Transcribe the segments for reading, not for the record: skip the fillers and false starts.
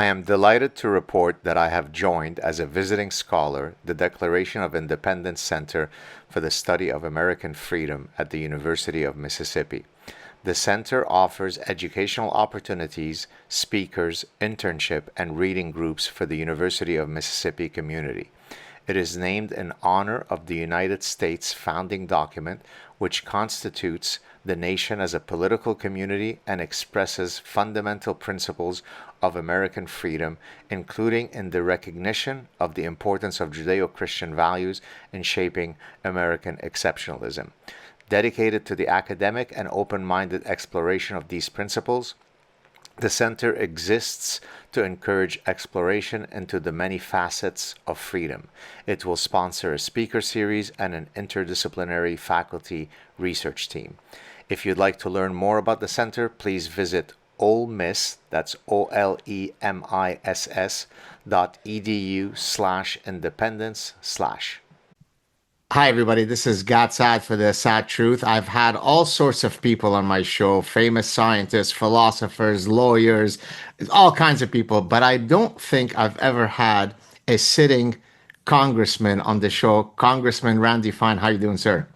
I am delighted to report that I have joined as a visiting scholar the Declaration of Independence Center for the Study of American Freedom at the University of Mississippi. The center offers educational opportunities, speakers, internship, and reading groups for the University of Mississippi community. It is named in honor of the United States founding document, which constitutes the nation as a political community and expresses fundamental principles of American freedom, including in the recognition of the importance of Judeo Christian values in shaping American exceptionalism. Dedicated to the academic and open minded exploration of these principles, the center exists to encourage exploration into the many facets of freedom. It will sponsor a speaker series and an interdisciplinary faculty research team. If you'd like to learn more about the center, please visit Ole Miss, that's olemiss.edu/independence/. Hi, everybody. This is Saad for the Sad Truth. I've had all sorts of people on my show, famous scientists, philosophers, lawyers, all kinds of people, but I don't think I've ever had a sitting congressman on the show. Congressman Randy Fine, how you doing, sir?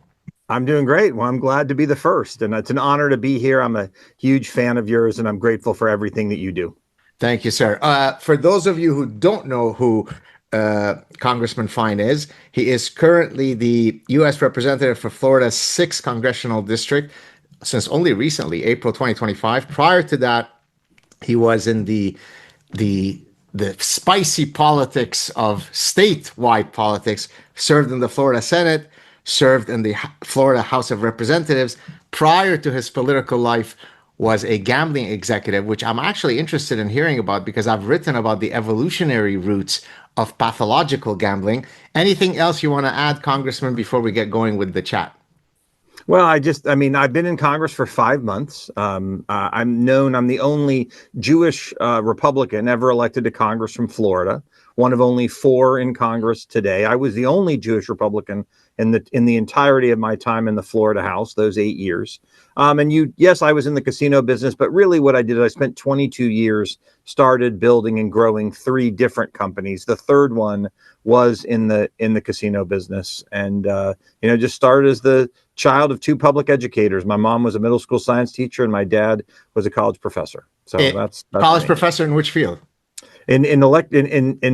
I'm doing great. Well, I'm glad to be the first, and it's an honor to be here. I'm a huge fan of yours, and I'm grateful for everything that you do. Thank you, sir. For those of you who don't know who Congressman Fine is, he is currently the U.S. Representative for Florida's 6th Congressional District since only recently, April 2025. Prior to that, he was in the spicy politics of statewide politics, served in the Florida Senate, served in the Florida House of Representatives. Prior to his political life, was a gambling executive, which I'm actually interested in hearing about because I've written about the evolutionary roots of pathological gambling. Anything else you want to add, Congressman, before we get going with the chat? Well, I've been in Congress for 5 months. I'm the only Jewish Republican ever elected to Congress from Florida, one of only 4 in Congress today. I was the only Jewish Republican in the entirety of my time in the Florida House, those 8 years. Yes, I was in the casino business, but really what I did, I spent 22 years, started building and growing 3 different companies. The third one was in the casino business, and just started as the child of 2 public educators. My mom was a middle school science teacher, and my dad was a college professor. So that's college me. Professor in which field? In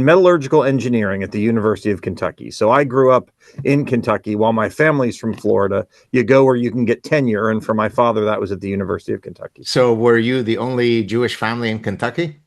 metallurgical engineering at the University of Kentucky. So I grew up in Kentucky while my family's from Florida. You go where you can get tenure. And for my father, that was at the University of Kentucky. So were you the only Jewish family in Kentucky?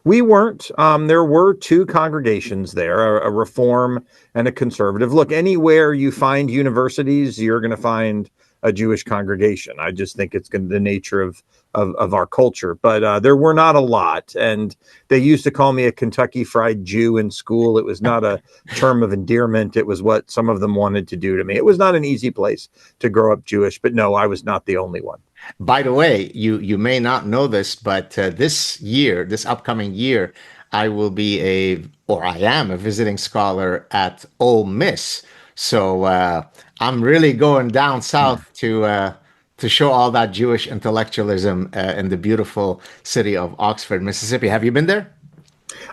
We weren't. There were 2 congregations there, a Reform and a Conservative. Look, anywhere you find universities, you're going to find a Jewish congregation. I just think it's the nature of our culture. But there were not a lot. And they used to call me a Kentucky Fried Jew in school. It was not a term of endearment. It was what some of them wanted to do to me. It was not an easy place to grow up Jewish. But no, I was not the only one. By the way, you may not know this, but this upcoming year, I am a visiting scholar at Ole Miss. So I'm really going down south to show all that Jewish intellectualism in the beautiful city of Oxford, Mississippi. Have you been there?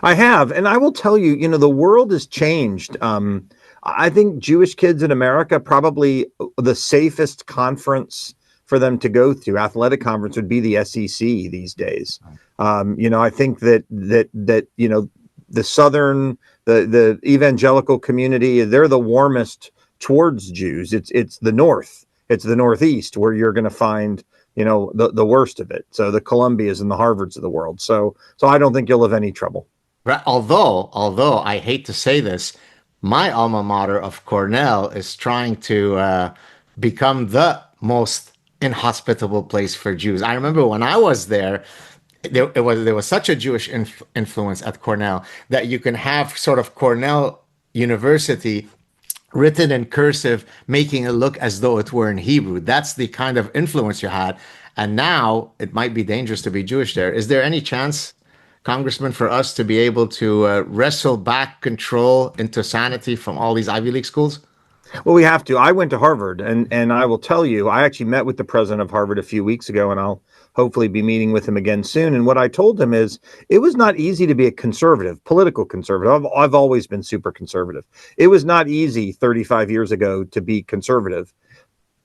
I have, and I will tell you, the world has changed. I think Jewish kids in America, probably the safest conference for them to go through, athletic conference, would be the SEC these days. I think that the Southern, the evangelical community, they're the warmest towards Jews. It's the North, it's the Northeast where you're going to find, the worst of it. So the Columbias and the Harvards of the world. So I don't think you'll have any trouble. Right. Although I hate to say this, my alma mater of Cornell is trying to become the most inhospitable place for Jews. I remember when I was there, there was such a Jewish influence at Cornell that you can have sort of Cornell University written in cursive, making it look as though it were in Hebrew. That's the kind of influence you had. And now it might be dangerous to be Jewish there. Is there any chance, Congressman, for us to be able to wrestle back control into sanity from all these Ivy League schools? Well, we have to. I went to Harvard, and I will tell you, I actually met with the president of Harvard a few weeks ago, and I'll hopefully be meeting with him again soon. And what I told him is, it was not easy to be a conservative, political conservative. I've always been super conservative. It was not easy 35 years ago to be conservative.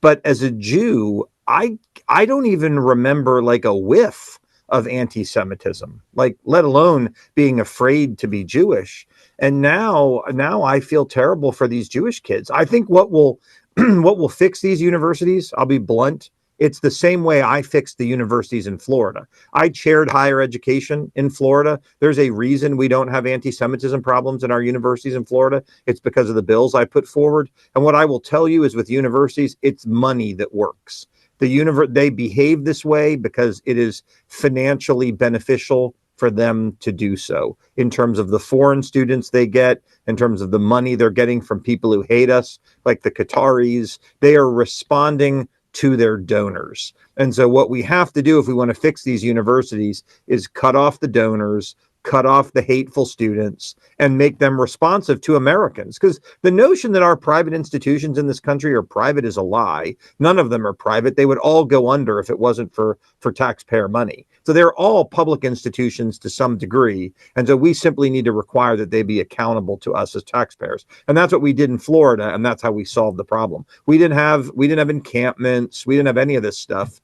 But as a Jew, I don't even remember like a whiff of anti-Semitism, like let alone being afraid to be Jewish. And now I feel terrible for these Jewish kids. I think what will what will fix these universities, I'll be blunt, it's the same way I fixed the universities in Florida. I chaired higher education in Florida. There's a reason we don't have anti-Semitism problems in our universities in Florida. It's because of the bills I put forward. And what I will tell you is with universities, it's money that works. They behave this way because it is financially beneficial for them to do so, in terms of the foreign students they get, in terms of the money they're getting from people who hate us, like the Qataris. They are responding to their donors. And so what we have to do if we want to fix these universities is cut off the donors, cut off the hateful students, and make them responsive to Americans. Because the notion that our private institutions in this country are private is a lie. None of them are private. They would all go under if it wasn't for taxpayer money. So they're all public institutions to some degree. And so we simply need to require that they be accountable to us as taxpayers. And that's what we did in Florida, and that's how we solved the problem. We didn't have encampments. We didn't have any of this stuff.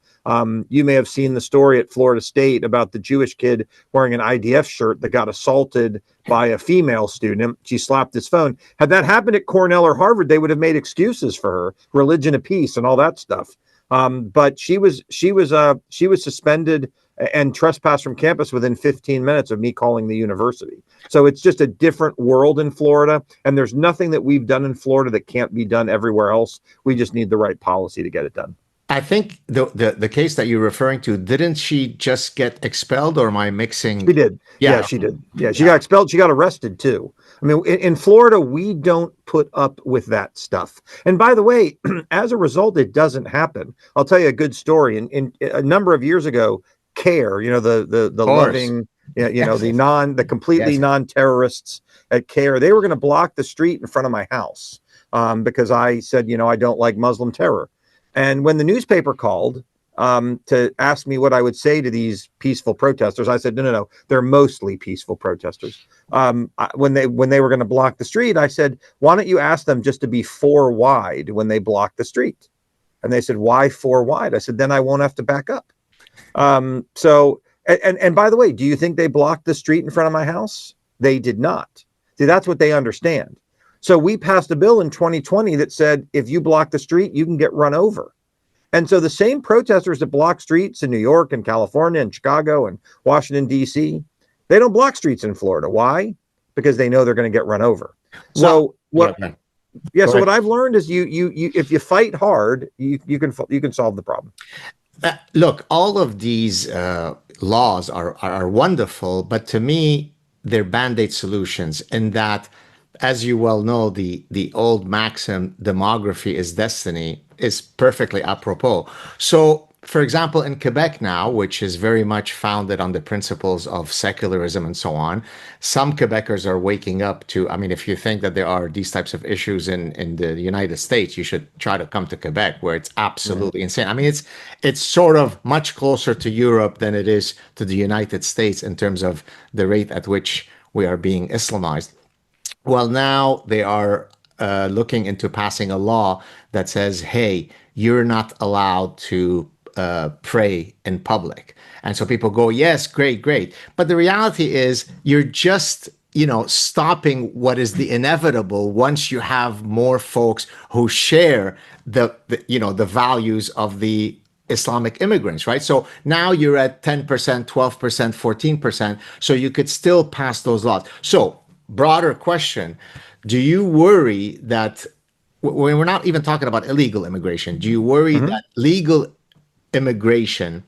You may have seen the story at Florida State about the Jewish kid wearing an IDF shirt that got assaulted by a female student. She slapped his phone. Had that happened at Cornell or Harvard, they would have made excuses for her, religion of peace and all that stuff. But she was suspended and trespassed from campus within 15 minutes of me calling the university. So it's just a different world in Florida, and there's nothing that we've done in Florida that can't be done everywhere else. We just need the right policy to get it done. I think the case that you're referring to, didn't she just get expelled, or am I mixing? She did. Yeah, Yeah. she did. Yeah, she got expelled. She got arrested too. I mean, in Florida, we don't put up with that stuff. And by the way, as a result, it doesn't happen. I'll tell you a good story. In a number of years ago, CARE, the loving, Yes. the completely Yes. non-terrorists at CARE, they were going to block the street in front of my house because I said, I don't like Muslim terror. And when the newspaper called to ask me what I would say to these peaceful protesters, I said, no, they're mostly peaceful protesters. When they were going to block the street, I said, why don't you ask them just to be 4 wide when they block the street? And they said, why 4 wide? I said, then I won't have to back up. And by the way, do you think they blocked the street in front of my house? They did not. See, that's what they understand. So we passed a bill in 2020 that said, if you block the street, you can get run over. And so the same protesters that block streets in New York and California and Chicago and Washington, D.C., they don't block streets in Florida. Why? Because they know they're going to get run over. So what I've learned is you if you fight hard, you can solve the problem. Look, all of these laws are wonderful, but to me, they're band-aid solutions in that, as you well know, the old maxim, demography is destiny, is perfectly apropos. So, for example, in Quebec now, which is very much founded on the principles of secularism and so on, some Quebecers are waking up to, I mean, if you think that there are these types of issues in the United States, you should try to come to Quebec, where it's absolutely insane. I mean, it's sort of much closer to Europe than it is to the United States in terms of the rate at which we are being Islamized. Well, now they are looking into passing a law that says, hey, you're not allowed to pray in public. And so people go, yes, great, great. But the reality is you're just, stopping what is the inevitable once you have more folks who share the values of the Islamic immigrants, right? So now you're at 10%, 12%, 14%. So you could still pass those laws. So broader question, do you worry that when we're not even talking about illegal immigration, do you worry that legal immigration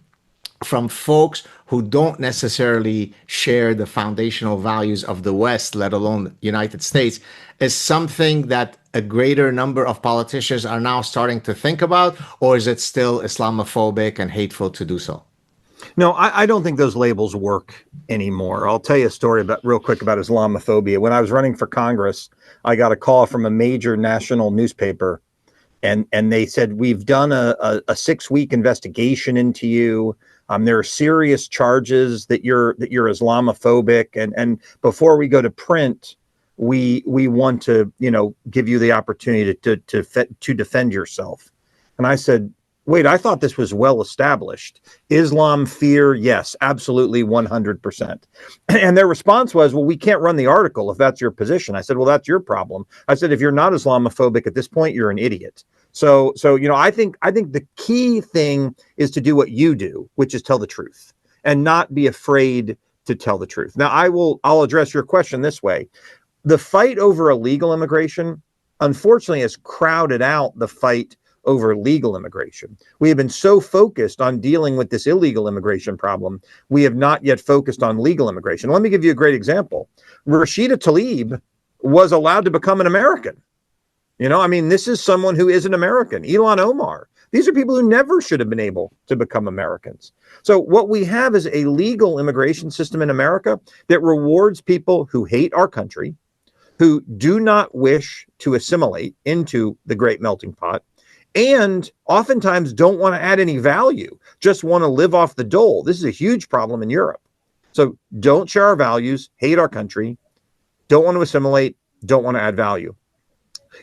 from folks who don't necessarily share the foundational values of the West, let alone the United States, is something that a greater number of politicians are now starting to think about, or is it still Islamophobic and hateful to do so? No, I don't think those labels work anymore. I'll tell you a story about real quick about Islamophobia. When I was running for Congress, I got a call from a major national newspaper, and they said, we've done a 6-week investigation into you. There are serious charges that you're Islamophobic, and before we go to print, we want to give you the opportunity to defend yourself. And I said, wait, I thought this was well established. Islam fear, yes, absolutely 100%. And their response was, well, we can't run the article if that's your position. I said, well, that's your problem. I said, if you're not Islamophobic at this point, you're an idiot. So I think the key thing is to do what you do, which is tell the truth and not be afraid to tell the truth. Now, I'll address your question this way. The fight over illegal immigration, unfortunately, has crowded out the fight over legal immigration. We have been so focused on dealing with this illegal immigration problem, we have not yet focused on legal immigration. Let me give you a great example. Rashida Tlaib was allowed to become an American. This is someone who is an American. Ilhan Omar. These are people who never should have been able to become Americans. So what we have is a legal immigration system in America that rewards people who hate our country, who do not wish to assimilate into the great melting pot, and oftentimes don't want to add any value, just want to live off the dole. This is a huge problem in Europe. So don't share our values, hate our country, don't want to assimilate, don't want to add value.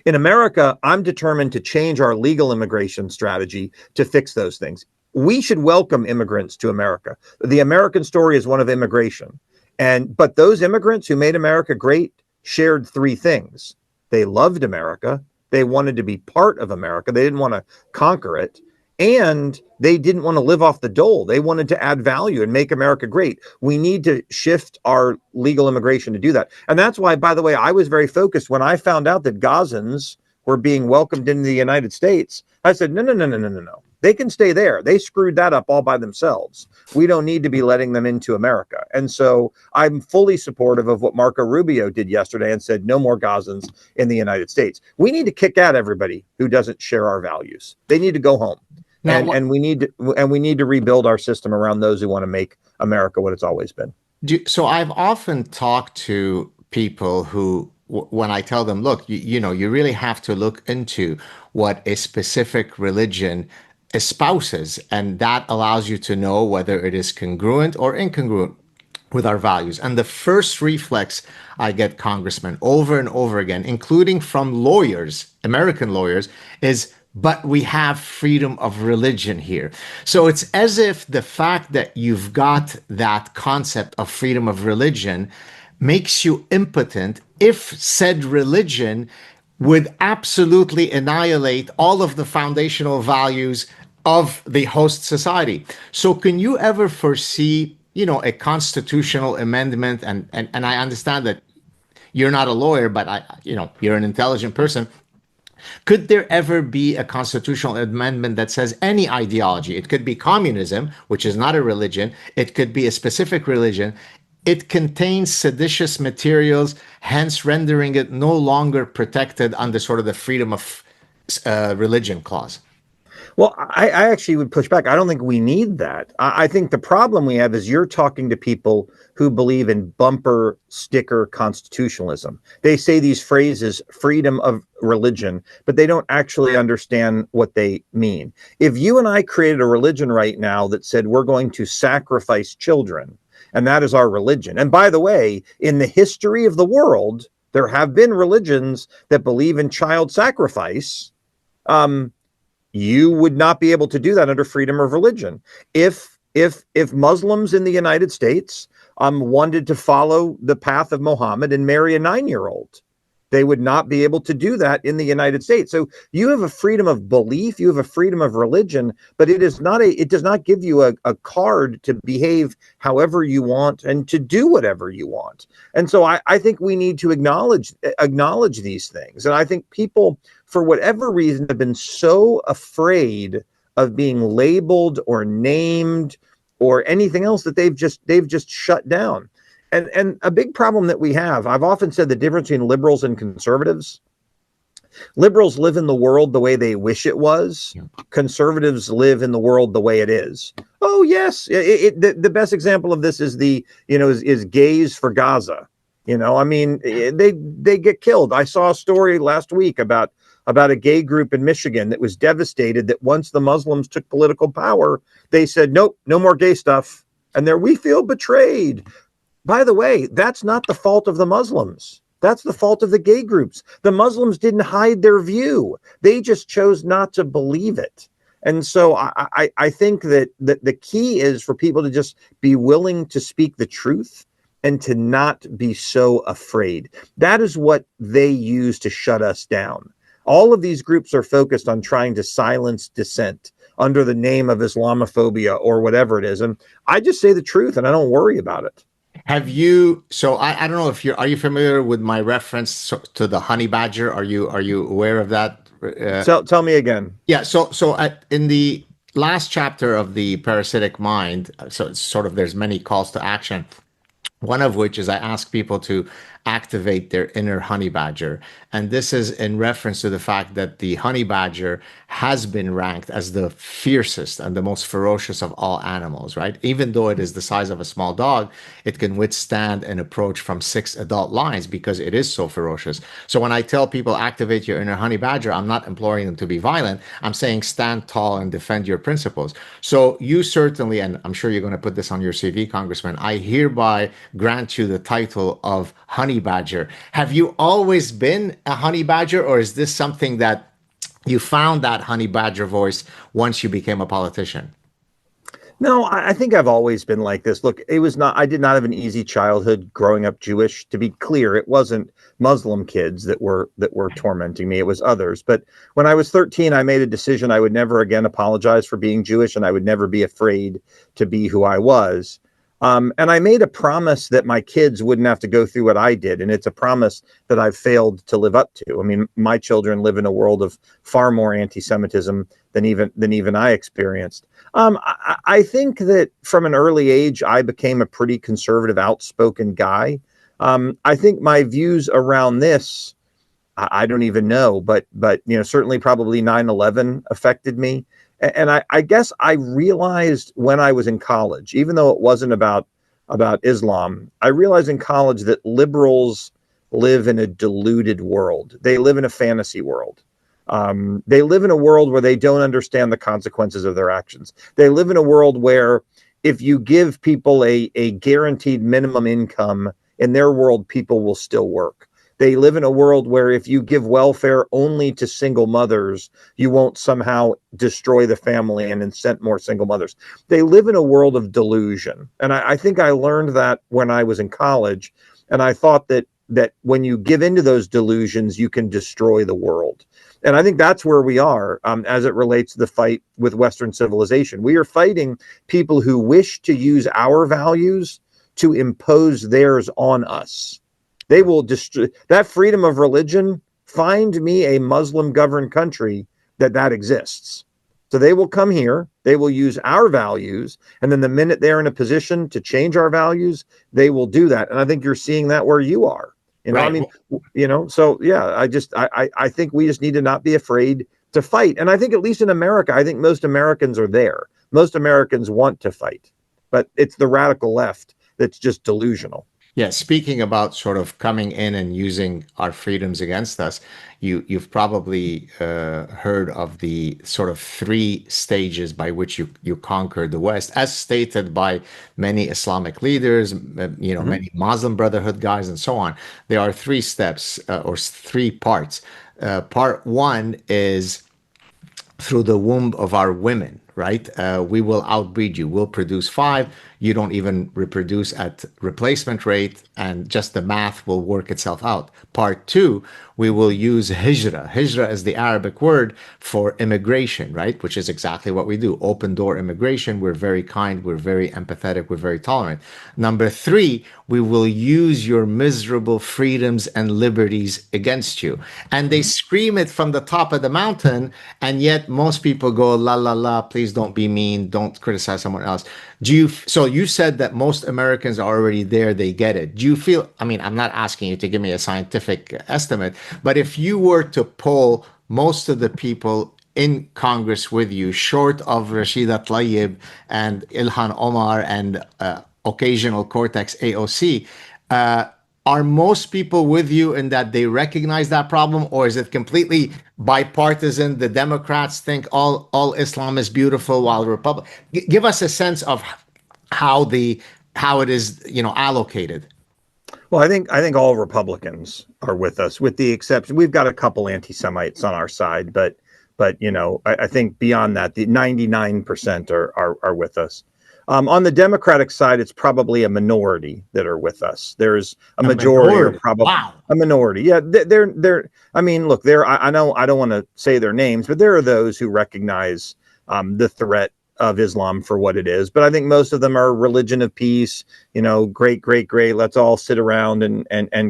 In America, I'm determined to change our legal immigration strategy to fix those things. We should welcome immigrants to America. The American story is one of immigration. But those immigrants who made America great shared 3 things. They loved America. They wanted to be part of America. They didn't want to conquer it. And they didn't want to live off the dole. They wanted to add value and make America great. We need to shift our legal immigration to do that. And that's why, by the way, I was very focused when I found out that Gazans were being welcomed into the United States. I said, no. They can stay there. They screwed that up all by themselves. We don't need to be letting them into America. And so I'm fully supportive of what Marco Rubio did yesterday and said, no more Gazans in the United States. We need to kick out everybody who doesn't share our values. They need to go home. And we need to rebuild our system around those who want to make America what it's always been. So I've often talked to people who, when I tell them, look, you really have to look into what a specific religion espouses, and that allows you to know whether it is congruent or incongruent with our values. And the first reflex I get, Congressman, over and over again, including from lawyers, American lawyers, is, but we have freedom of religion here. So it's as if the fact that you've got that concept of freedom of religion makes you impotent if said religion would absolutely annihilate all of the foundational values of the host society. So can you ever foresee, a constitutional amendment? And I understand that you're not a lawyer, but you're an intelligent person. Could there ever be a constitutional amendment that says any ideology, it could be communism, which is not a religion, it could be a specific religion, it contains seditious materials, hence rendering it no longer protected under sort of the freedom of religion clause? Well, I actually would push back. I don't think we need that. I think the problem we have is you're talking to people who believe in bumper sticker constitutionalism. They say these phrases, freedom of religion, but they don't actually understand what they mean. If you and I created a religion right now that said we're going to sacrifice children, and that is our religion. And by the way, in the history of the world, there have been religions that believe in child sacrifice. You would not be able to do that under freedom of religion. If Muslims in the United States wanted to follow the path of Muhammad and marry a 9-year-old, they would not be able to do that in the United States. So you have a freedom of belief, you have a freedom of religion, but it does not give you a card to behave however you want and to do whatever you want. And so I think we need to acknowledge these things. And I think people, for whatever reason, have been so afraid of being labeled or named or anything else that they've just shut down. And a big problem that we have, I've often said the difference between liberals and conservatives Liberals live in the world the way they wish it was. Yeah. Conservatives live in the world the way it is. Oh yes, the best example of this is is gays for Gaza. I mean, they get killed. I saw a story last week about a gay group in Michigan that was devastated that once the Muslims took political power, they said, nope, no more gay stuff. And we feel betrayed. By the way, that's not the fault of the Muslims. That's the fault of the gay groups. The Muslims didn't hide their view. They just chose not to believe it. And so I think that the key is for people to just be willing to speak the truth and to not be so afraid. That is what they use to shut us down. All of these groups are focused on trying to silence dissent under the name of Islamophobia or whatever it is. And I just say the truth and I don't worry about it. Have you, so I don't know if are you familiar with my reference to the honey badger? Are you aware of that? Tell me again. Yeah, in the last chapter of the parasitic mind, so it's sort of there's many calls to action. One of which is I ask people to activate their inner honey badger. And this is in reference to the fact that the honey badger has been ranked as the fiercest and the most ferocious of all animals, right? Even though it is the size of a small dog, it can withstand an approach from 6 adult lions because it is so ferocious. So when I tell people activate your inner honey badger, I'm not imploring them to be violent. I'm saying stand tall and defend your principles. So you certainly, and I'm sure you're going to put this on your CV, Congressman, I hereby grant you the title of honey badger. Have you always been a honey badger, or is this something that you found that honey badger voice once you became a politician? No, I think I've always been like this. Look, I did not have an easy childhood growing up Jewish. To be clear, it wasn't Muslim kids that were tormenting me. It was others. But when I was 13, I made a decision I would never again apologize for being Jewish, and I would never be afraid to be who I was. And I made a promise that my kids wouldn't have to go through what I did. And it's a promise that I've failed to live up to. I mean, my children live in a world of far more anti-Semitism than even I experienced. I think that from an early age, I became a pretty conservative, outspoken guy. I think my views around this, I don't even know, but certainly probably 9/11 affected me. And I guess I realized when I was in college, even though it wasn't about Islam, I realized in college that liberals live in a deluded world. They live in a fantasy world. They live in a world where they don't understand the consequences of their actions. They live in a world where if you give people a guaranteed minimum income, in their world, people will still work. They live in a world where if you give welfare only to single mothers, you won't somehow destroy the family and incent more single mothers. They live in a world of delusion. And I think I learned that when I was in college. And I thought that when you give into those delusions, you can destroy the world. And I think that's where we are as it relates to the fight with Western civilization. We are fighting people who wish to use our values to impose theirs on us. They will destroy that freedom of religion. Find me a Muslim governed country that exists. So they will come here, they will use our values, and then the minute they're in a position to change our values, they will do that. And I think you're seeing that where you are. Right. I mean, so yeah, I think we just need to not be afraid to fight. And I think at least in America, I think most Americans are there. Most Americans want to fight, but it's the radical left that's just delusional. Yeah, speaking about sort of coming in and using our freedoms against us, you've probably heard of the sort of 3 stages by which you conquered the West, as stated by many Islamic leaders, many Muslim Brotherhood guys, and so on. There are 3 steps or 3 parts. Part 1 is through the womb of our women, right? We will outbreed you. We'll produce 5. You don't even reproduce at replacement rate, and just the math will work itself out. Part 2, we will use hijra. Hijra is the Arabic word for immigration, right? Which is exactly what we do. Open door immigration. We're very kind. We're very empathetic. We're very tolerant. Number 3, we will use your miserable freedoms and liberties against you. And they scream it from the top of the mountain, and yet most people go, la, la, la, please don't be mean. Don't criticize someone else. So general, you said that most Americans are already there, they get it. Do you feel, I mean, I'm not asking you to give me a scientific estimate, but if you were to poll most of the people in Congress with you, short of Rashida Tlaib and Ilhan Omar and occasional Cortex AOC, uh, are most people with you in that they recognize that problem, or is it completely bipartisan? The Democrats think all Islam is beautiful, while the Republic. Give us a sense of how the how it is, allocated. Well, I think all Republicans are with us, with the exception we've got a couple anti-Semites on our side, but I think beyond that, the 99% are with us. On the Democratic side, it's probably a minority that are with us. There's a A majority, or minority. probably Wow. a minority. Yeah, they're. I mean, look, there. I know I don't want to say their names, but there are those who recognize the threat of Islam for what it is. But I think most of them are religion of peace. Great, great, great. Let's all sit around and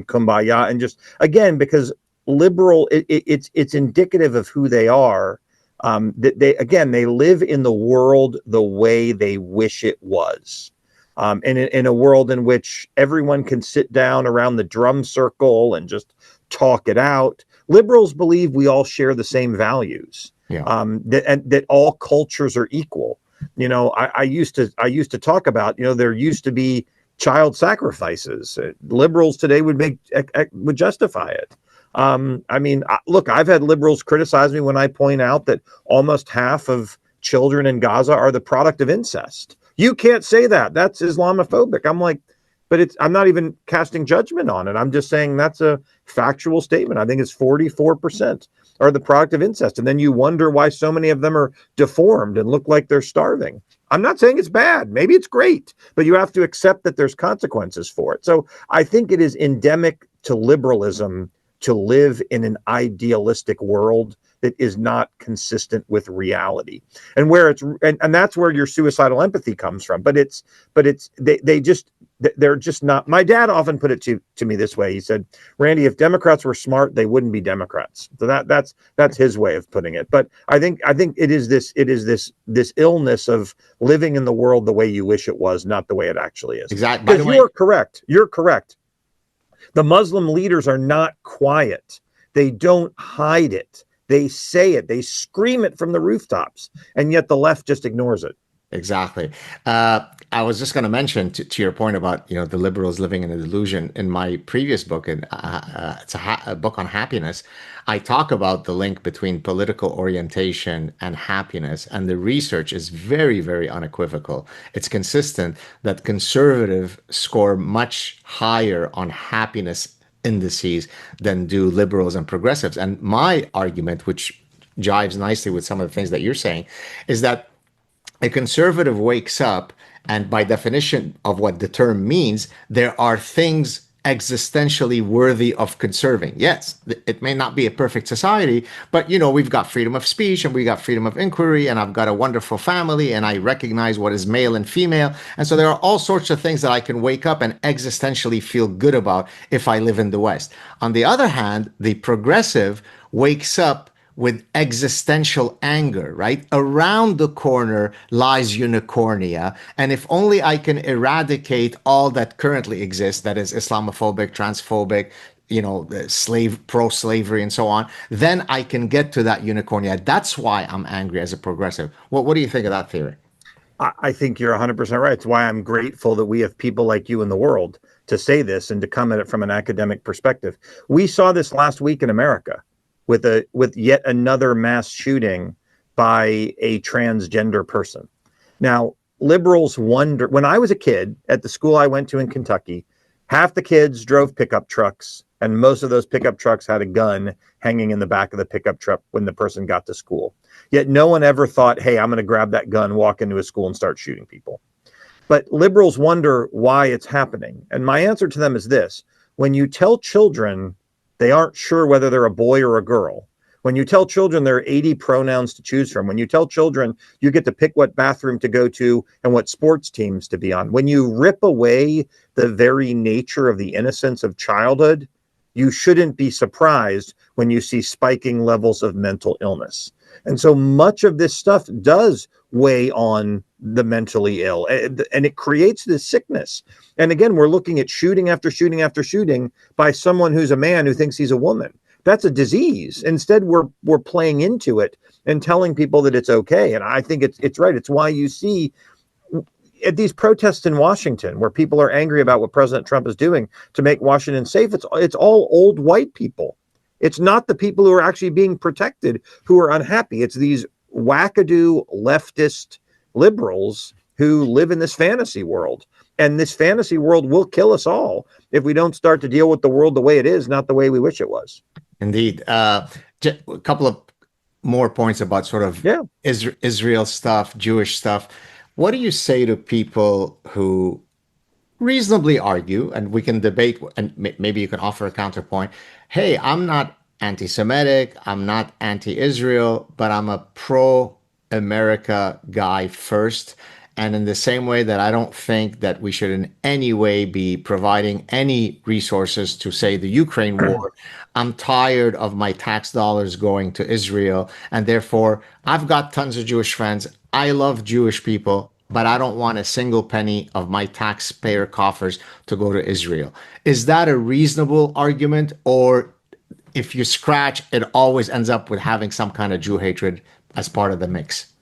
kumbaya, and just again, because liberal, it's indicative of who they are. That they live in the world the way they wish it was, and in a world in which everyone can sit down around the drum circle and just talk it out. Liberals believe we all share the same values. Yeah. That all cultures are equal. I used to talk about, there used to be child sacrifices. Liberals today would justify it. Look, I've had liberals criticize me when I point out that almost half of children in Gaza are the product of incest. You can't say that. That's Islamophobic. I'm like, but I'm not even casting judgment on it. I'm just saying that's a factual statement. I think it's 44% are the product of incest. And then you wonder why so many of them are deformed and look like they're starving. I'm not saying it's bad. Maybe it's great, but you have to accept that there's consequences for it. So I think it is endemic to liberalism to live in an idealistic world that is not consistent with reality, and where and that's where your suicidal empathy comes from. But they're just not. My dad often put it to me this way. He said, "Randy, if Democrats were smart, they wouldn't be Democrats." So that's his way of putting it. But I think it is this illness of living in the world the way you wish it was, not the way it actually is. Exactly. Because you're correct. You're correct. The Muslim leaders are not quiet. They don't hide it. They say it. They scream it from the rooftops, and yet the left just ignores it. Exactly. I was just going to mention to your point about the liberals living in a delusion. In my previous book, and it's a book on happiness, I talk about the link between political orientation and happiness, and the research is very, very unequivocal. It's consistent that conservative score much higher on happiness indices than do liberals and progressives. And my argument, which jives nicely with some of the things that you're saying, is that a conservative wakes up, and by definition of what the term means, there are things existentially worthy of conserving. Yes, it may not be a perfect society, but we've got freedom of speech and we got freedom of inquiry, and I've got a wonderful family, and I recognize what is male and female. And so there are all sorts of things that I can wake up and existentially feel good about if I live in the West. On the other hand, the progressive wakes up with existential anger, right? Around the corner lies unicornia. And if only I can eradicate all that currently exists, that is Islamophobic, transphobic, pro-slavery and so on, then I can get to that unicornia. That's why I'm angry as a progressive. What do you think of that theory? I think you're 100% right. It's why I'm grateful that we have people like you in the world to say this and to come at it from an academic perspective. We saw this last week in America with yet another mass shooting by a transgender person. Now, liberals wonder, when I was a kid at the school I went to in Kentucky, half the kids drove pickup trucks, and most of those pickup trucks had a gun hanging in the back of the pickup truck when the person got to school. Yet no one ever thought, hey, I'm going to grab that gun, walk into a school and start shooting people. But liberals wonder why it's happening. And my answer to them is this: when you tell children they aren't sure whether they're a boy or a girl, when you tell children there are 80 pronouns to choose from, when you tell children you get to pick what bathroom to go to and what sports teams to be on, when you rip away the very nature of the innocence of childhood, you shouldn't be surprised when you see spiking levels of mental illness. And so much of this stuff does weigh on the mentally ill, and it creates this sickness. And again, we're looking at shooting after shooting after shooting by someone who's a man who thinks he's a woman. That's a disease. Instead, we're playing into it and telling people that it's okay. And I think it's right. It's why you see at these protests in Washington, where people are angry about what President Trump is doing to make Washington safe, it's all old white people. It's not the people who are actually being protected who are unhappy. It's these wackadoo leftist liberals who live in this fantasy world. And this fantasy world will kill us all if we don't start to deal with the world the way it is, not the way we wish it was. Indeed. A couple of more points about sort of Israel stuff, Jewish stuff. What do you say to people who reasonably argue, and we can debate, and maybe you can offer a counterpoint? Hey, I'm not anti-Semitic, I'm not anti-Israel, but I'm a pro-America guy first. And in the same way that I don't think that we should in any way be providing any resources to, say, the Ukraine war, I'm tired of my tax dollars going to Israel. And therefore, I've got tons of Jewish friends. I love Jewish people, but I don't want a single penny of my taxpayer coffers to go to Israel. Is that a reasonable argument? Or if you scratch, it always ends up with having some kind of Jew hatred as part of the mix?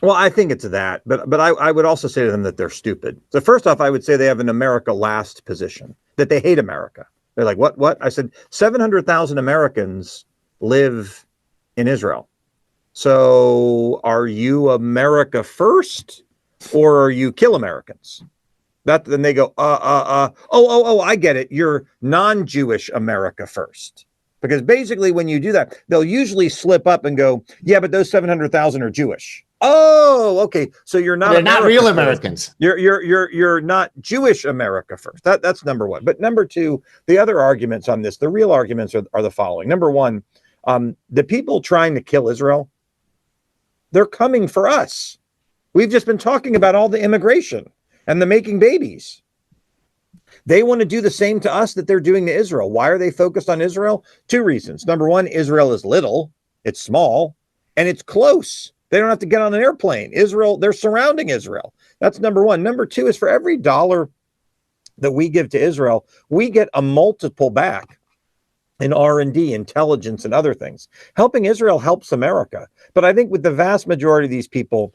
Well, I think it's that, but I would also say to them that they're stupid. So first off, I would say they have an America last position, that they hate America. They're like, what? I said, 700,000 Americans live in Israel. So are you America first, or are you kill Americans? Then they go, I get it. You're non-Jewish America first. Because basically when you do that, they'll usually slip up and go, yeah, but those 700,000 are Jewish. Oh, okay. So you're not. They're not real Americans. You're not Jewish America first. That's number one. But number two, the other arguments on this, the real arguments are the following. Number one, the people trying to kill Israel, they're coming for us. We've just been talking about all the immigration and the making babies. They want to do the same to us that they're doing to Israel. Why are they focused on Israel? Two reasons. Number one, Israel is little, it's small, and it's close. They don't have to get on an airplane. Israel, they're surrounding Israel. That's number one. Number two is for every dollar that we give to Israel, we get a multiple back in R&D, intelligence, and other things. Helping Israel helps America. But I think with the vast majority of these people,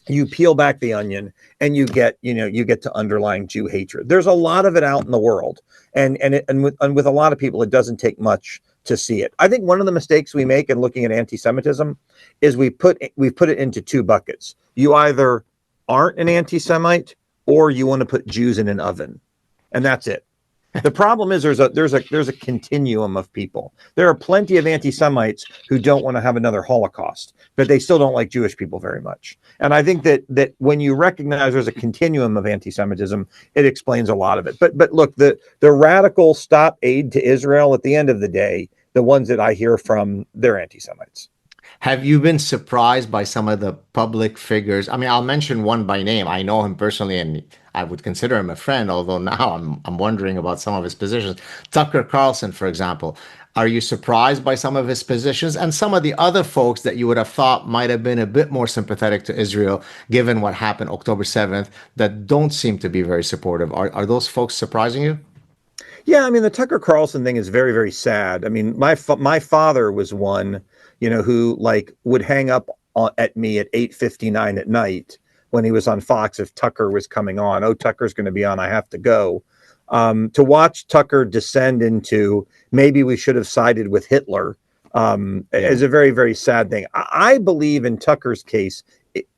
you peel back the onion and you get to underlying Jew hatred. There's a lot of it out in the world. And with a lot of people, it doesn't take much to see it. I think one of the mistakes we make in looking at anti-Semitism is we've put it into two buckets. You either aren't an anti-Semite or you want to put Jews in an oven. And that's it. The problem is there's a continuum of people. There are plenty of anti-Semites who don't want to have another Holocaust, but they still don't like Jewish people very much. And I think that when you recognize there's a continuum of anti-Semitism, it explains a lot of it. But look, the radical stop aid to Israel, at the end of the day, the ones that I hear from, they're anti-Semites. Have you been surprised by some of the public figures? I mean, I'll mention one by name. I know him personally, and I would consider him a friend, although now I'm wondering about some of his positions. Tucker Carlson, for example. Are you surprised by some of his positions and some of the other folks that you would have thought might have been a bit more sympathetic to Israel, given what happened October 7th, that don't seem to be very supportive? Are those folks surprising you? Yeah, I mean, the Tucker Carlson thing is very, very sad. I mean, my father was one, who would hang up at me at 8:59 at night when he was on Fox if Tucker was coming on. Oh, Tucker's going to be on. I have to go. To watch Tucker descend into maybe we should have sided with Hitler is a very, very sad thing. I believe in Tucker's case,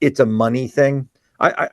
it's a money thing.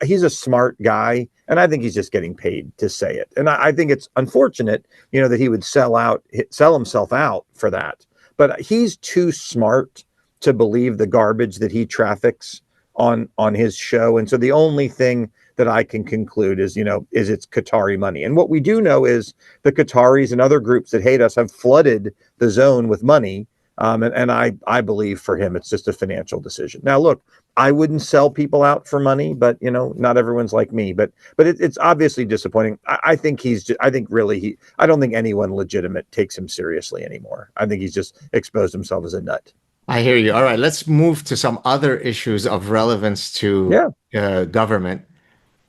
He's a smart guy, and I think he's just getting paid to say it. And I think it's unfortunate, that he would sell himself out for that. But he's too smart to believe the garbage that he traffics on his show. And so the only thing that I can conclude is it's Qatari money. And what we do know is the Qataris and other groups that hate us have flooded the zone with money And I believe for him, it's just a financial decision. Now, look, I wouldn't sell people out for money, but not everyone's like me. But it's obviously disappointing. I think I think really I don't think anyone legitimate takes him seriously anymore. I think he's just exposed himself as a nut. I hear you. All right, let's move to some other issues of relevance to Yeah. government.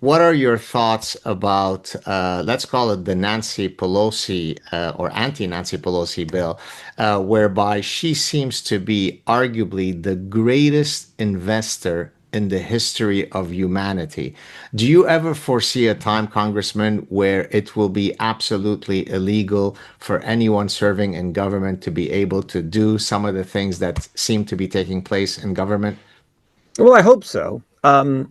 What are your thoughts about, let's call it the Nancy Pelosi or anti-Nancy Pelosi bill, whereby she seems to be arguably the greatest investor in the history of humanity? Do you ever foresee a time, Congressman, where it will be absolutely illegal for anyone serving in government to be able to do some of the things that seem to be taking place in government? Well, I hope so.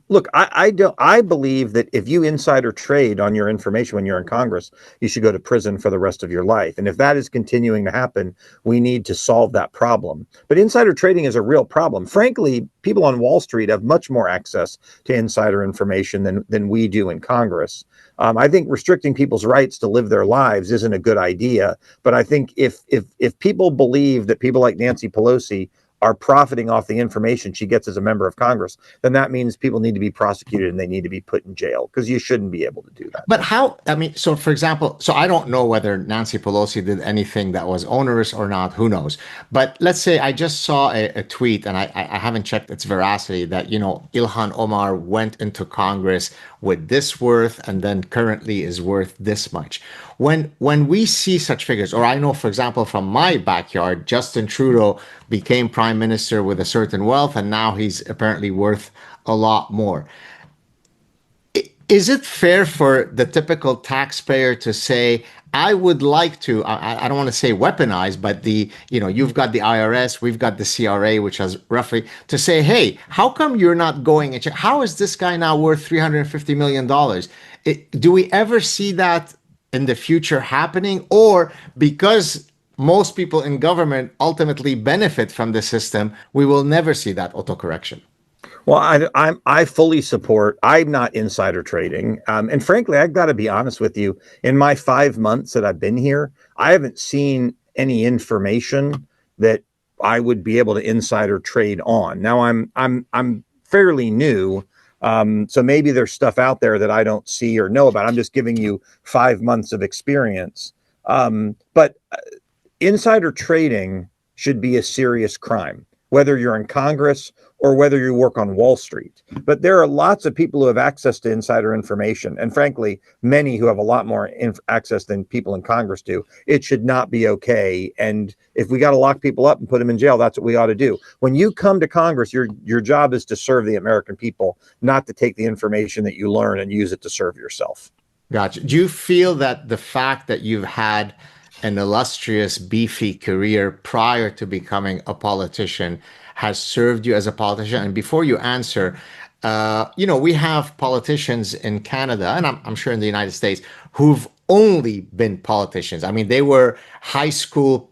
Look, I don't. I believe that if you insider trade on your information when you're in Congress, you should go to prison for the rest of your life. And if that is continuing to happen, we need to solve that problem. But insider trading is a real problem. Frankly, people on Wall Street have much more access to insider information than we do in Congress. I think restricting people's rights to live their lives isn't a good idea. But I think if people believe that people like Nancy Pelosi are profiting off the information she gets as a member of Congress, then that means people need to be prosecuted and they need to be put in jail because you shouldn't be able to do that. But how, I mean, so for example, so I don't know whether Nancy Pelosi did anything that was onerous or not, who knows? But let's say I just saw a tweet, and I haven't checked its veracity, that, Ilhan Omar went into Congress with this worth and then currently is worth this much. When we see such figures, or I know, for example, from my backyard, Justin Trudeau became prime minister with a certain wealth, and now he's apparently worth a lot more. Is it fair for the typical taxpayer to say, I would like to, I don't want to say weaponize, but you've got the IRS, we've got the CRA, which has roughly to say, hey, how come you're not going and check? How is this guy now worth $350 million? Do we ever see that in the future happening? Or because most people in government ultimately benefit from the system, we will never see that autocorrection? Well, I fully support. I'm not insider trading, and frankly, I've got to be honest with you. In my 5 months that I've been here, I haven't seen any information that I would be able to insider trade on. Now, I'm fairly new, so maybe there's stuff out there that I don't see or know about. I'm just giving you 5 months of experience, but insider trading should be a serious crime, whether you're in Congress or whether you work on Wall Street. But there are lots of people who have access to insider information, and frankly, many who have a lot more access than people in Congress do. It should not be okay. And if we got to lock people up and put them in jail, that's what we ought to do. When you come to Congress, your job is to serve the American people, not to take the information that you learn and use it to serve yourself. Gotcha. Do you feel that the fact that you've had an illustrious, beefy career prior to becoming a politician has served you as a politician? And before you answer, we have politicians in Canada, and I'm sure in the United States, who've only been politicians. I mean, they were high school,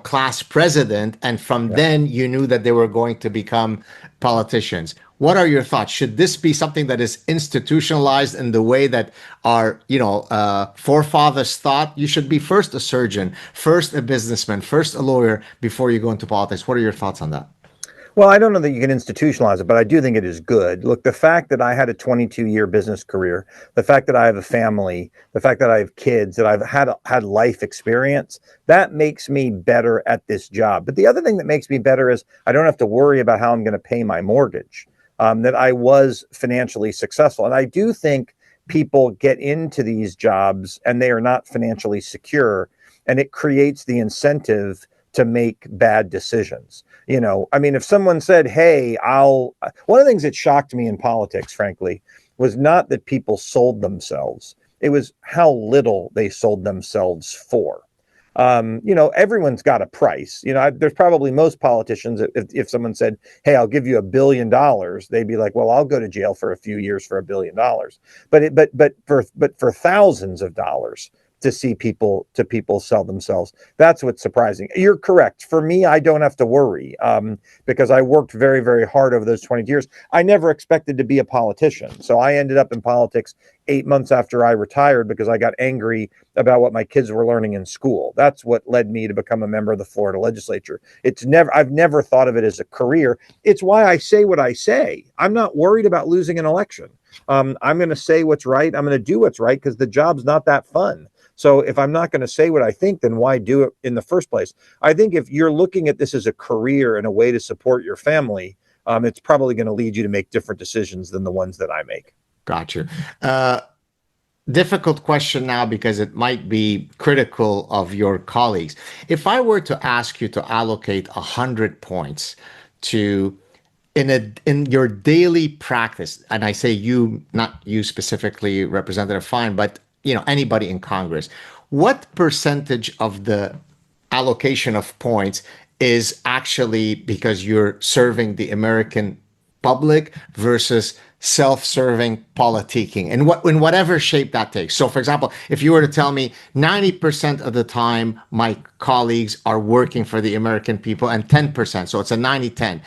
class president, and from then you knew that they were going to become politicians. What are your thoughts? Should this be something that is institutionalized in the way that our, forefathers thought? You should be first a surgeon, first a businessman, first a lawyer before you go into politics. What are your thoughts on that? Well, I don't know that you can institutionalize it, but I do think it is good. Look, the fact that I had a 22-year business career, the fact that I have a family, the fact that I have kids, that I've had life experience, that makes me better at this job. But the other thing that makes me better is I don't have to worry about how I'm going to pay my mortgage, that I was financially successful. And I do think people get into these jobs and they are not financially secure, and it creates the incentive to make bad decisions. If someone said, hey, one of the things that shocked me in politics, frankly, was not that people sold themselves. It was how little they sold themselves for. Everyone's got a price. There's probably most politicians, if someone said, hey, I'll give you $1 billion, they'd be like, well, I'll go to jail for a few years for $1 billion. But for thousands of dollars, to see people sell themselves. That's what's surprising. You're correct. For me, I don't have to worry because I worked very, very hard over those 20 years. I never expected to be a politician. So I ended up in politics 8 months after I retired because I got angry about what my kids were learning in school. That's what led me to become a member of the Florida legislature. I've never thought of it as a career. It's why I say what I say. I'm not worried about losing an election. I'm going to say what's right. I'm going to do what's right because the job's not that fun. So if I'm not going to say what I think, then why do it in the first place? I think if you're looking at this as a career and a way to support your family, it's probably going to lead you to make different decisions than the ones that I make. Gotcha. Difficult question now because it might be critical of your colleagues. If I were to ask you to allocate 100 points to in your daily practice, and I say you, not you specifically, Representative Fine, but anybody in Congress, what percentage of the allocation of points is actually because you're serving the American public versus self-serving politicking, and in whatever shape that takes? So for example, if you were to tell me 90% of the time my colleagues are working for the American people and 10%, so it's a 90-10,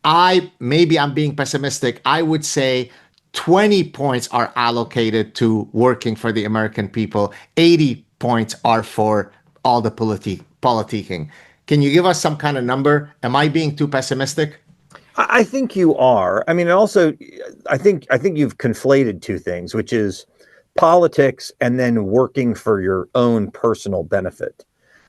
I'm being pessimistic. I would say 20 points are allocated to working for the American people. 80 points are for all the politicking. Can you give us some kind of number? Am I being too pessimistic? I think you are. I mean, also, I think you've conflated two things, which is politics and then working for your own personal benefit.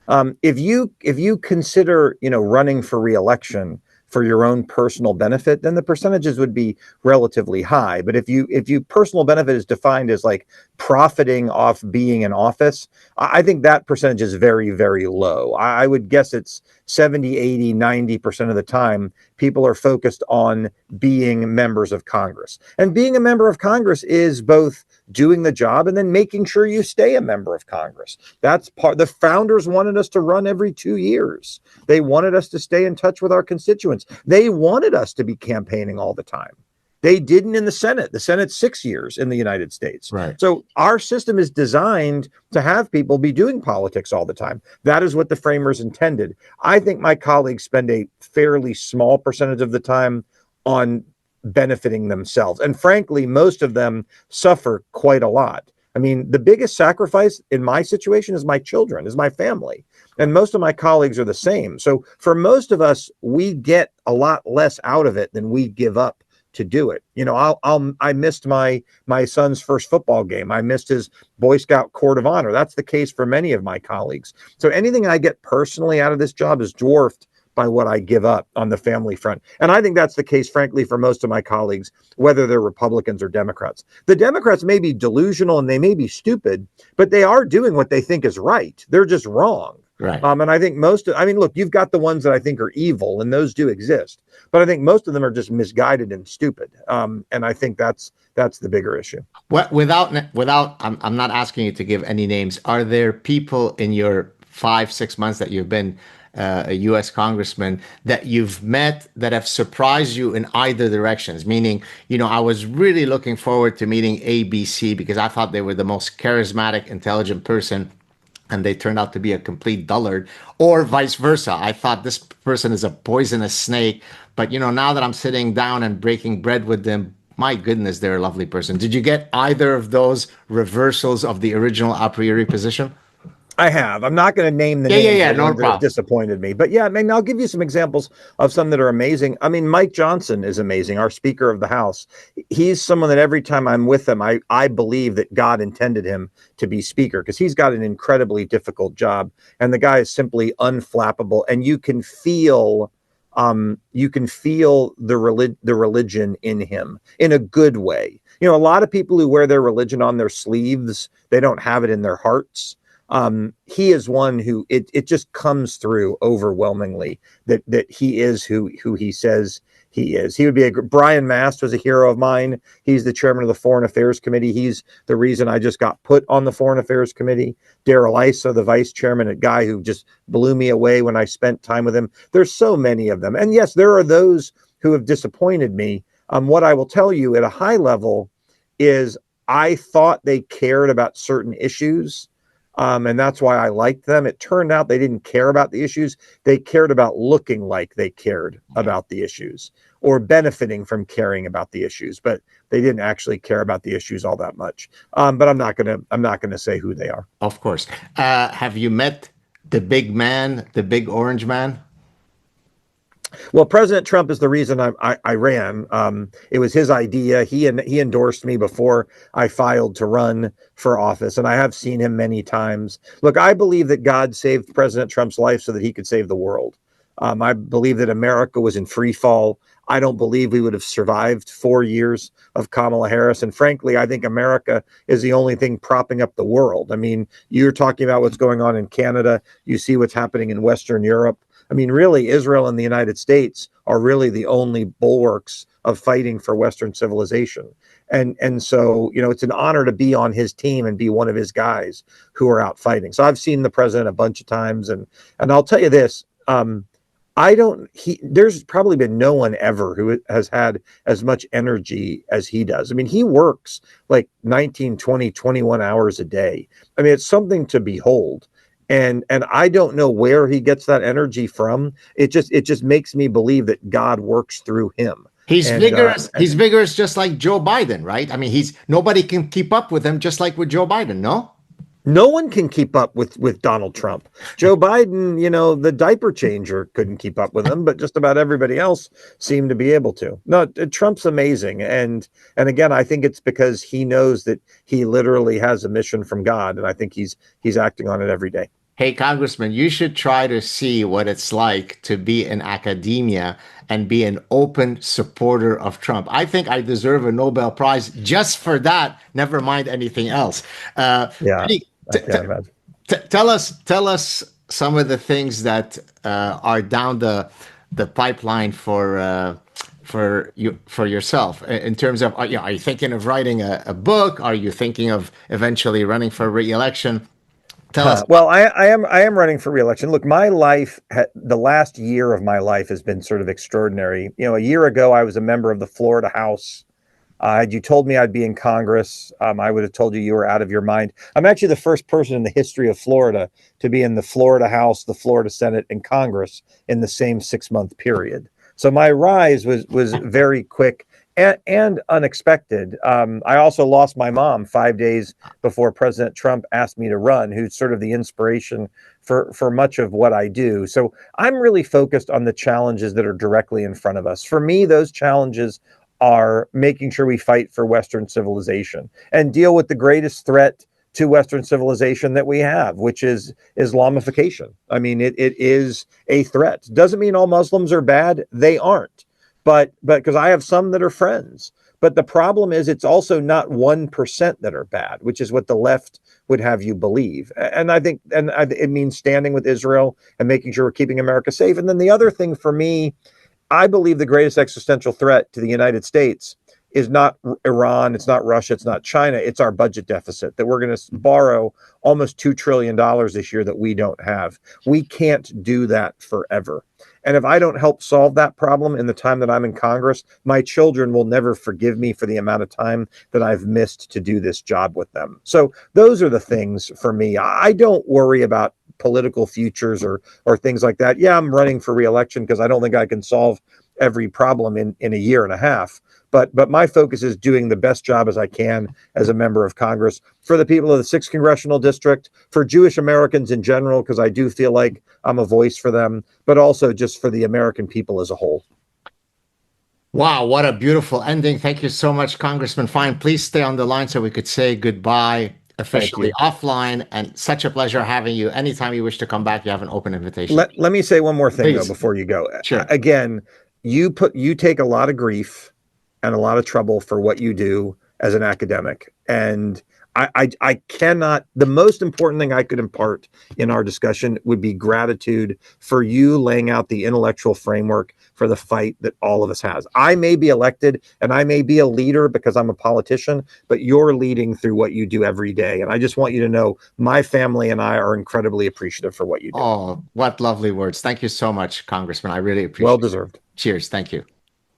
If you consider running for reelection for your own personal benefit, then the percentages would be relatively high. But if you personal benefit is defined as like profiting off being in office, I think that percentage is very, very low. I would guess it's 70, 80, 90% of the time people are focused on being members of Congress. And being a member of Congress is both doing the job and then making sure you stay a member of Congress. That's part. The founders wanted us to run every 2 years. They wanted us to stay in touch with our constituents. They wanted us to be campaigning all the time. They didn't in the Senate. The Senate's 6 years in the United States. Right. So our system is designed to have people be doing politics all the time. That is what the framers intended. I think my colleagues spend a fairly small percentage of the time on benefiting themselves. And frankly, most of them suffer quite a lot. I mean, the biggest sacrifice in my situation is my children, is my family. And most of my colleagues are the same. So for most of us, we get a lot less out of it than we give up to do it. I missed my son's first football game. I missed his Boy Scout Court of Honor. That's the case for many of my colleagues. So anything I get personally out of this job is dwarfed by what I give up on the family front. And I think that's the case, frankly, for most of my colleagues, whether they're Republicans or Democrats. The Democrats may be delusional and they may be stupid, but they are doing what they think is right. They're just wrong. Right. And I think look, you've got the ones that I think are evil, and those do exist. But I think most of them are just misguided and stupid. And I think that's the bigger issue. I'm not asking you to give any names. Are there people in your 5-6 months that you've been a U.S. congressman that you've met that have surprised you in either directions? Meaning, I was really looking forward to meeting ABC because I thought they were the most charismatic, intelligent person, and they turned out to be a complete dullard, or vice versa. I thought this person is a poisonous snake, but now that I'm sitting down and breaking bread with them, my goodness, they're a lovely person. Did you get either of those reversals of the original a priori position? I have. I'm not going to name the names of the No ones that have problem. disappointed me. But yeah, I mean, I'll give you some examples of some that are amazing. I mean, Mike Johnson is amazing, our Speaker of the House. He's someone that every time I'm with him, I believe that God intended him to be Speaker because he's got an incredibly difficult job. And the guy is simply unflappable. And you can feel the religion in him in a good way. A lot of people who wear their religion on their sleeves, they don't have it in their hearts. He is one who it just comes through overwhelmingly that he is who he says he is. He would be Brian Mast was a hero of mine. He's the chairman of the Foreign Affairs Committee. He's the reason I just got put on the Foreign Affairs Committee. Darrell Issa, the vice chairman, a guy who just blew me away when I spent time with him. There's so many of them. And yes, there are those who have disappointed me. What I will tell you at a high level is I thought they cared about certain issues. And that's why I liked them. It turned out they didn't care about the issues. They cared about looking like they cared about the issues or benefiting from caring about the issues, but they didn't actually care about the issues all that much. But I'm not gonna say who they are. Of course. Have you met the big man, the big orange man? Well, President Trump is the reason I ran. It was his idea. He endorsed me before I filed to run for office, and I have seen him many times. Look, I believe that God saved President Trump's life so that he could save the world. I believe that America was in free fall. I don't believe we would have survived 4 years of Kamala Harris. And frankly, I think America is the only thing propping up the world. I mean, you're talking about what's going on in Canada. You see what's happening in Western Europe. I mean, really, Israel and the United States are really the only bulwarks of fighting for Western civilization. And so, you know, it's an honor to be on his team and be one of his guys who are out fighting. So I've seen the president a bunch of times, and I'll tell you this. I don't he There's probably been no one ever who has had as much energy as he does. I mean, he works like 19, 20, 21 hours a day. I mean, it's something to behold. And I don't know where he gets that energy from. It just makes me believe that God works through him. He's And vigorous. He's vigorous, just like Joe Biden, right? I mean, he's nobody can keep up with him, just like with Joe Biden. No. no one can keep up with Donald Trump. Joe Biden, you know, the diaper changer couldn't keep up with him, but just about everybody else seemed to be able to. No, Trump's amazing, and again, I think it's because he knows that he literally has a mission from God, and I think he's acting on it every day. Hey, Congressman, you should try to see what it's like to be in academia and be an open supporter of Trump. I think I deserve a Nobel Prize just for that, never mind anything else. Yeah, Eddie, I can't imagine. tell us some of the things that are down the pipeline for yourself in terms of are you thinking of writing a book? Are you thinking of eventually running for re-election? Tell us. Well, I am running for reelection. Look, my life, the last year of my life has been sort of extraordinary. You know, a year ago, I was a member of the Florida House. Had you told me I'd be in Congress, I would have told you were out of your mind. I'm actually the first person in the history of Florida to be in the Florida House, the Florida Senate, and Congress in the same 6 month period. So my rise was very quick and unexpected. I also lost my mom 5 days before President Trump asked me to run, who's sort of the inspiration for much of what I do. So I'm really focused on the challenges that are directly in front of us. For me, those challenges are making sure we fight for Western civilization and deal with the greatest threat to Western civilization that we have, which is Islamification. I mean, it is a threat. Doesn't mean all Muslims are bad. They aren't. But because I have some that are friends. But the problem is it's also not 1% that are bad, which is what the left would have you believe. And I think it means standing with Israel and making sure we're keeping America safe. And then the other thing for me, I believe the greatest existential threat to the United States is not Iran, it's not Russia, it's not China, it's our budget deficit, that we're going to borrow almost $2 trillion this year that we don't have. We can't do that forever. And if I don't help solve that problem in the time that I'm in Congress, my children will never forgive me for the amount of time that I've missed to do this job with them. So those are the things for me. I don't worry about political futures or things like that. Yeah, I'm running for re-election because I don't think I can solve every problem in a year and a half. But my focus is doing the best job as I can as a member of Congress for the people of the 6th Congressional District, for Jewish Americans in general, because I do feel like I'm a voice for them, but also just for the American people as a whole. Wow, what a beautiful ending. Thank you so much, Congressman Fine. Please stay on the line so we could say goodbye Thank officially you. offline. And such a pleasure having you. Anytime you wish to come back, you have an open invitation. Let me say one more thing though Please. before you go. Sure. Again, you take a lot of grief and a lot of trouble for what you do as an academic. And I cannot, the most important thing I could impart in our discussion would be gratitude for you laying out the intellectual framework for the fight that all of us has. I may be elected and I may be a leader because I'm a politician, but you're leading through what you do every day. And I just want you to know my family and I are incredibly appreciative for what you do. Oh, what lovely words. Thank you so much, Congressman. I really Well appreciate it. deserved. Cheers. Thank you.